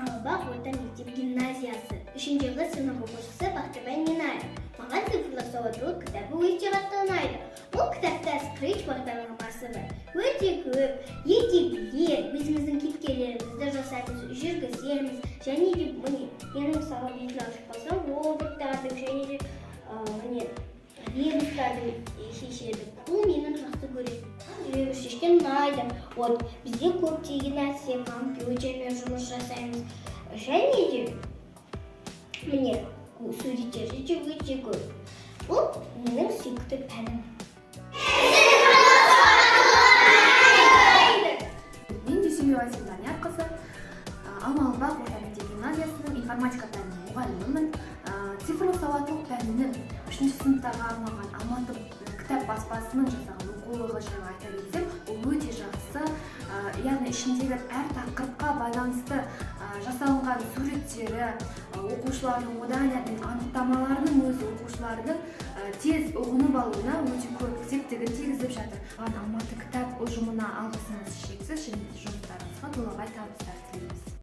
Амалбақ орта мектеп гимназиясы. 3-ші сынып оқушысы Бақтыбай Минаев. Маған цифрлық сауаттылық кітабы өте қатты ұнайды. Бұл кітапта скретч бағдарламасы бар. Өте көп, ертегілер, өзіміздің кейіпкерлерімізді жасайтын жүргіземіз. Және де мен мысалы бетін ашып қалсам, роботтардың және де вирустардың шешеді. Бұл менің жақсы көретінім. Жүрегі шешкен ұнайды. Бізде көптеген нәрсе компьютермен жұмыс жасаймыз. Және де суреттер өте көп. Бұл менің сүйікті пәнім. Мен Дүйсенбаева Симдания қызы, Амалбақ орта мектеп гимназиясының информатика пәнінің мұғалімімін. Цифрлық сауаттылық пәнінің 3-ші сыныптарға арналған Алматы кітап баспасының жасаған оқулығы жайлы айта кетсем, ол өте жақсы. Яғни ішіндегі әр тақырыпқа байланысты жасалынған суреттері, оқушылардың одан әрмен анықтамаларының өзі оқушылардың тез ұғынып алуына өте көп септігін тигізіп жатыр. Алматы кітап ұжымына алғысымыз шексіз, және жұмыстарыңызға толағай табыстар.